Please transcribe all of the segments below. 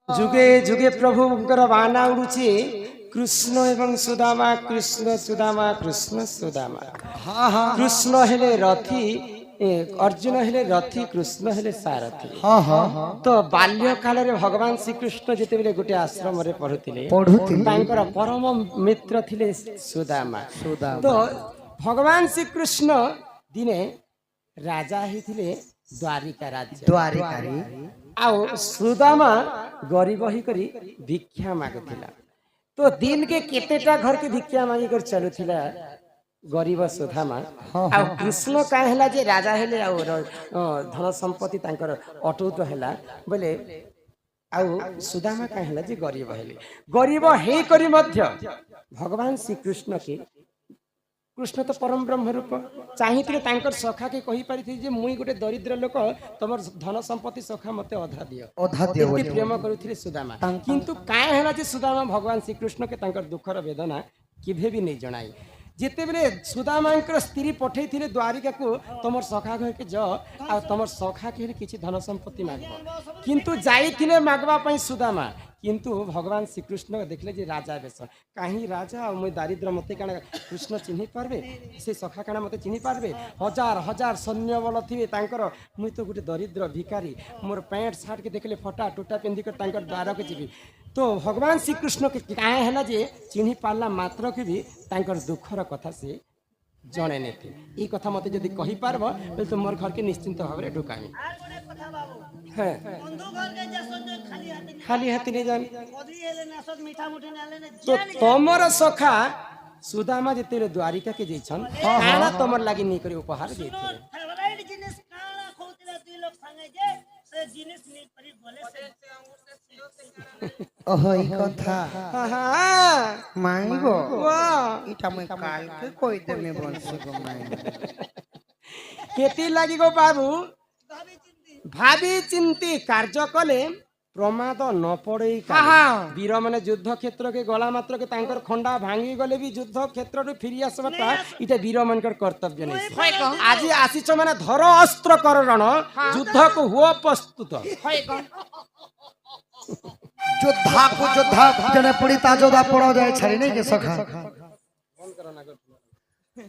जुगे जुगे प्रभुंकर बाना उड़ुचे कृष्ण एवं सुदामा कृष्ण सुदामा कृष्ण सुदामा। हाँ हाँ कृष्ण हेले रथी अर्जुन हेले रथी कृष्ण हेले सारथी। हाँ हाँ तो बाल्य काल रे भगवान श्रीकृष्ण जिते गोटे आश्रम रे पढ़ुतिले परम मित्र थिले सुदामा। तो भगवान श्रीकृष्ण दिने राजा ही थिले द्वारिका राज्य द्वारिकारी आउ सुदामा गरीब ही करी भिक्षा मागुथिला। तो दिन के केतेटा घर के भिक्षा मागी कर चलुथिला गरीब सुदामा। आ कृष्ण का हैला जे राजा हेले आ धन संपत्ति तांकर अटूट हैला बोले आउ सुदामा का हैला जे गरीब हे करी मध्य भगवान श्री कृष्ण के कृष्ण तो परम ब्रह्म रूप चाहिए तांकर सखा के कही पारि जे मुई गोटे दरिद्र लोक तमर धन संपत्ति सखा मते अधा दियो प्रेम करुथिले सुदामा। किंतु काहे हैला जे सुदामा भगवान श्री कृष्ण के तांकर दुखर वेदना केभे भी नहीं जणाई। जिते बेले सुदामांकर स्त्री पठे थिले द्वारिका को तमर सखा घर के ज आ तमर सखा के किछि धन संपत्ति मागबो। किंतु जाइथिले मागबा पई सुदामा किंतु भगवान श्री कृष्ण देखले जे राजा बेस कहीं राजा मुई दारिद्र मते काना कृष्ण चिन्हि पारबे से सखा काना मते चिन्हि पारबे हजार हजार सैन्य बल थिबे तांकर मुई तो गोटे दरिद्र भिखारी मोर पैंट शर्ट के देखले फटा टोटा पिंधि कर तांकर द्वार के जीवी। तो भगवान श्री कृष्ण के काहे हैला जे चिन्हि पारला मात्र के भी तांकर दुखर कथा से जणे नेते ई कथा मते जदी कहि पारबो बे तो मोर घर के निश्चिंत भाबरे ढुकामी। खाली हाथी नहीं जान तो तमर सखा सुदामा जेते द्वारिका के जैछन काना तमर लागि नहीं करी उपहार देते ओहो ई कथा मांगो इटा मैं काल के कोई देमे बंसी को मांग केती लागि गो बाबू भाभी चिंती कार्य कले प्रमाद न पड़े। वीर माने युद्ध क्षेत्र के गला मात्र के तांकर खंडा भांगी गले भी युद्ध क्षेत्र रे फिरि आसबाटा इटा वीर मानकर कर्तव्य नहीं। आज आसीच माने धर अस्त्र कर रण युद्ध को हुआ प्रस्तुत योद्धा जने पड़ी ता जोदा पड़ो जाए छरी नहीं के सखा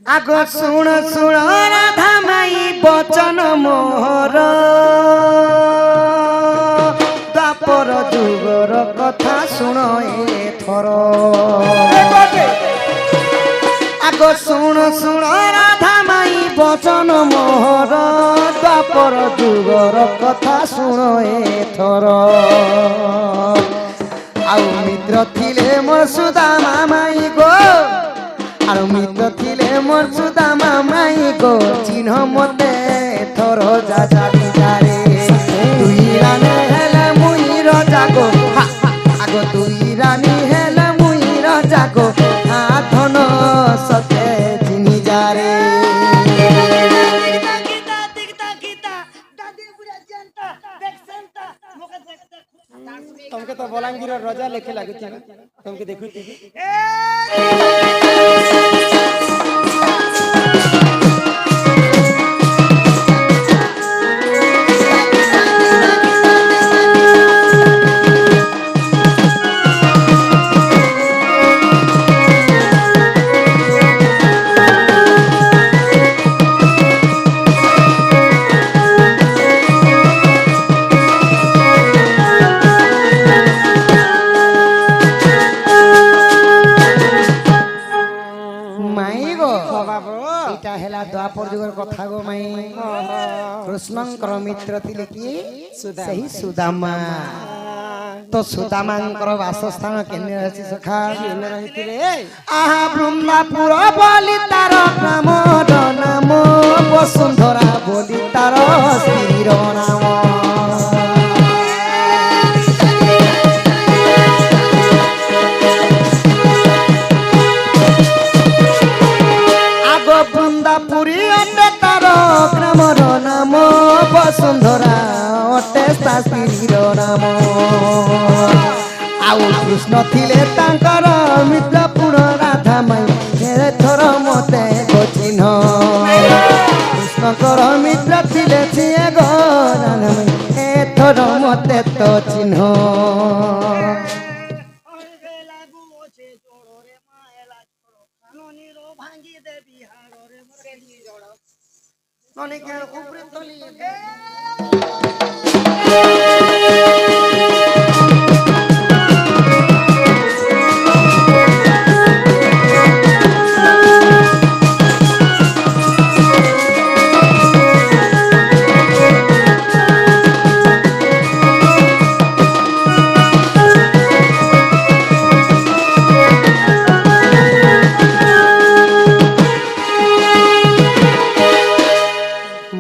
आगो सुन सुन राधा माई बचन मोहर द्वापर जुगर कथा सुन एथर आगो सुन सुन राधा माई बचन मोहर द्वापर जुगर कथा सुन एथर आउ मित्र थिले मोर सुदामा माई गो आर मित्र थिले मोर सुदामा माई गो चिन्ह मते थर जा जाबी जारे तुई रानी हेले मुई राजा गो आगो तुई रानी हेले मुई राजा गो आधन सते चिनी जारे तुमके तो बलांगीर रजा लेखे लागु तुमके देखु द्वापर जुगर कथा गो माई कृष्णंकर मित्र थिले कि सही सुदामा। तो सुदामांकर वासस्थान केने रहछि सखा केने रहितिले आहा बृंदापुर बोली तार नाम नाम वसुंधरा बोली तार स्त्रीर नाम बृंदापुरी अटे तार ग्रामर नाम वसुंधरा अटे स्त्रीर नाम आउ कृष्ण थिले तांकर मित्रपुर राधा माई थर मते चिन्ह कृष्णकर मित्र थिले सिए गो राधा माई ଥର ମତେ ତ ଚିହ୍ନ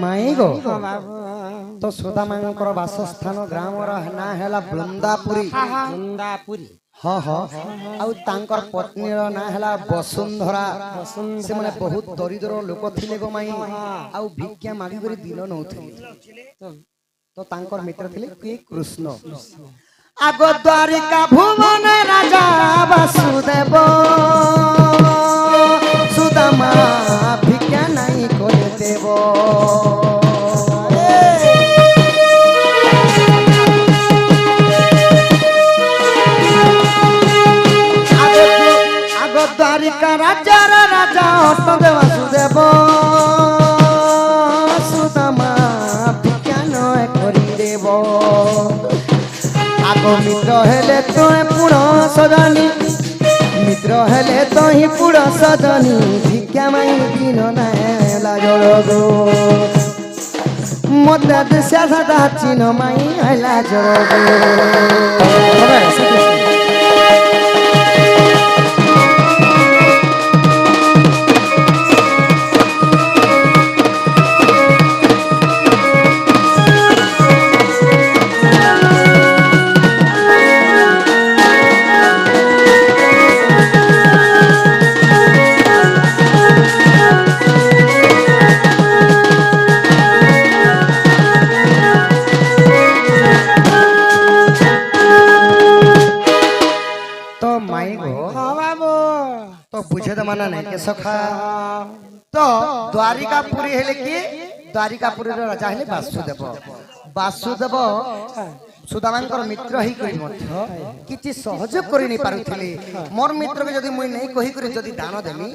ମାଇଁ ଗୋ ହଁ ବାବୁ ତ ସୁଦାମାଙ୍କର ବାସସ୍ଥାନ ଗ୍ରାମର ନାଁ ହେଲା ବୃନ୍ଦାପୁରୀ ବୃନ୍ଦାପୁରୀ ହଁ ହଁ ଆଉ ତାଙ୍କର ପତ୍ନୀର ନାଁ ହେଲା ବସୁନ୍ଧରା ସେମାନେ ବହୁତ ଦରିଦ୍ର ଲୋକ ଥିଲେ ଗୋ ମାଇଁ ଆଉ ଭିକ୍ଷା ମାଗି କରି ଦିନ ନଉଥିଲେ ତ ତାଙ୍କର ମିତ୍ର ଥିଲେ କିଏ କୃଷ୍ଣ ଆଗ ଦ୍ୱାରିକା ଭୁବନ ରାଜା ବାସୁଦେବ ସୁଦାମା ଭିକ୍ଷା ନାଇଁ করে দেব আগ দ্বারিকা রাজার রাজা অষ্টদেব বাসুদেব সুদামা ভিক্ষা নয় করি দেব আগ মিত্র হেলে তোয় পুণ সজনী মিত্র হেলে তহি পুণ সজনী ভিক্ষা মাই দিন নাইলা জড়গো মতে দেশা সাদা চিন মাই আইলা জড়গো तो बुझे तो माना नहीं के सखा तो द्वारिकापुरी हेले कि द्वारिकापुरी राजा हेले वासुदेव वासुदेव सुदामांकर मित्र ही करी मध्य किछि सहयोग करि नै पारुथिले मोर मित्र के जदी मुई नै कहि करी जदी दान देमी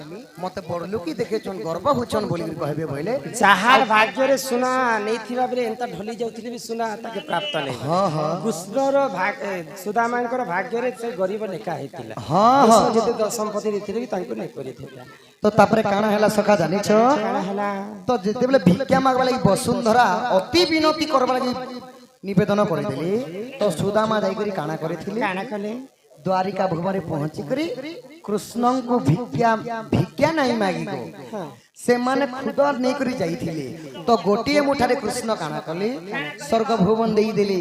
मते बड़ लोकी देखे छन गर्व होछन बोली कहबे बोले जाहार भाग्य रे सुना नै थिबा बेले एंता ढली जाउथिले भी सुना ताके प्राप्त नै हां हां कृष्णर भाग्य सुदामांकर भाग्य रे से गरीब लेखा हेतिला हां हां जते संपत्ति देथिले भी तांको नै करिथिला तो तापरे काना हैला सखा जानि छ काना हैला तो जेते बेले भिक्षा मागबा लागि वसुंधरा अति विनती करबा लागि निवेदन कर देली तो सुदामा जाई करी काना करथिले काना कले द्वारिका भुवन रे पहुंची करी कृष्ण को भिक्षा नहीं मागी गो से माने खुद नहीं करी जाईथिले तो गोटिए मुठारे कृष्ण काना कले स्वर्ग भुवन देई देले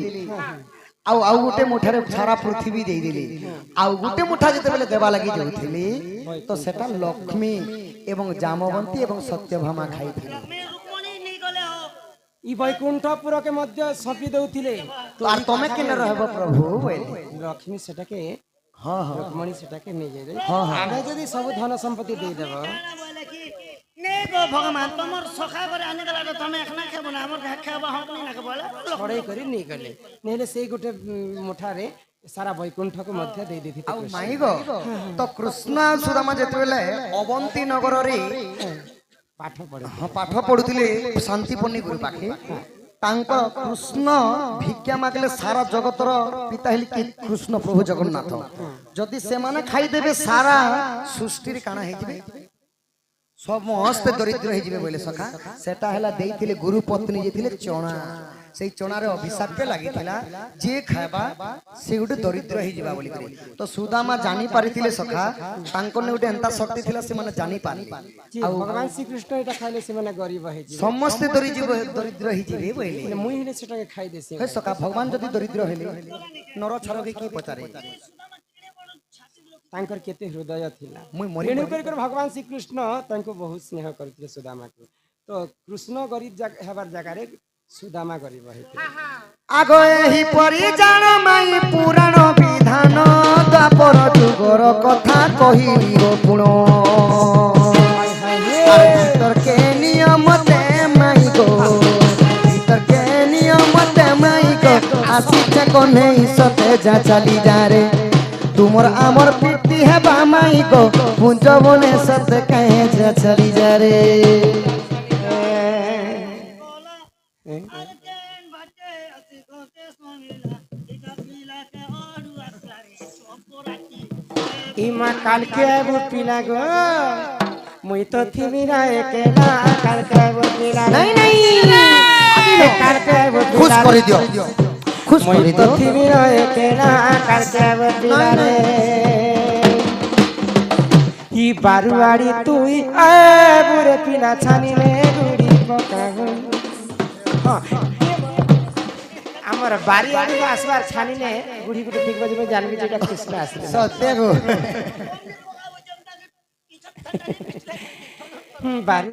आउ आउ गोटे मुठारे सारा पृथ्वी देई देले आउ गोटे मुठा जते बेले देबा लागि जाउथिले तो सेटा लक्ष्मी एवं जामवंती एवं सत्यभामा खाइथिले ई वैकुंठपुर के मध्य सपी देउथिले तो आर तमे केने रहबो प्रभु बोले लक्ष्मी सेटाके हां हां रुक्मणी सेटाके नै जाय हां हां आगे जदी सब धन संपत्ति दे देबो ने गो भगवान तमर सखा करे आने गला तो तमे एखना खेबो ना हमर खाबा हम नै ना बोला छड़े करी नै गले नेले सेई गोटे मुठारे सारा वैकुंठ को मध्य दे देथि आ माई गो तो कृष्ण सुदामा जेते बेले अवंती नगर रे पाठ पढे हाँ पाठ पढ़ुले शांतिपन्नी गुरु पाखे तांको कृष्ण भिक्षा मागले सारा जगतर पिता हेली कि कृष्ण प्रभु जगन्नाथ जदि से माने खाई देबे सारा सृष्टि रे काना हे जिवे समस्त दरिद्र हे जिवे बोले सखा सेटा हला देइथिले गुरु पत्नी जे थिले चना सेई चना रे अभिशाप पे लागिथिला जे खाबा से गुटे दरिद्र हे जिवा बोली करी तो सुदामा जानी पारिथिले सखा तांको ने गुटे एंता शक्ति थिला से माने जानी पानी आ भगवान श्री कृष्ण एटा खाइले से माने गरीब हे जी समस्त दरिद्र ही जिवे बोले मुई हेले सेटा खाइ देसे हे सखा भगवान जदि दरिद्र हेले नर छर के की पचारे तांकर केते हृदय थिला मुई मरि तेणु कर भगवान श्री कृष्ण तांको बहुत स्नेह करथिले सुदामा को तो कृष्ण गरीब हेबार जगह रे सुदामा गरीब हेते आगो एही परि जान माई पुराण विधान द्वापर जुगर कथा कहिली गो गुण भीतर के नियम ते माई गो भीतर के नियम ते माई गो কনে সতে যা চালি যারে তুমর আমর প্রীতি হেবা মাই গো পুঞ্জ বনে সতে কাহে যা চালি যারে ইমা কালকে আইব পিলা গো মুই তো থিমিরা একেলা কালকে আইব পিলা নাই নাই কালকে আইব খুশ পিলা করে দিও খুশ মুই করে তো দিও থিমিরা একেলা কালকে আইব পিলা রে ই বারুয়াড়ি তুই আইবুরে পিলা ছানিলে গুড়ি পকাগো আমার বাড়ি আড়ি আসবার ছানিলে গুড়ি গুড়ি ঠিক বাজবে জানবি যেটা কৃষ্ণ আসলে সত্য গো বাড়ি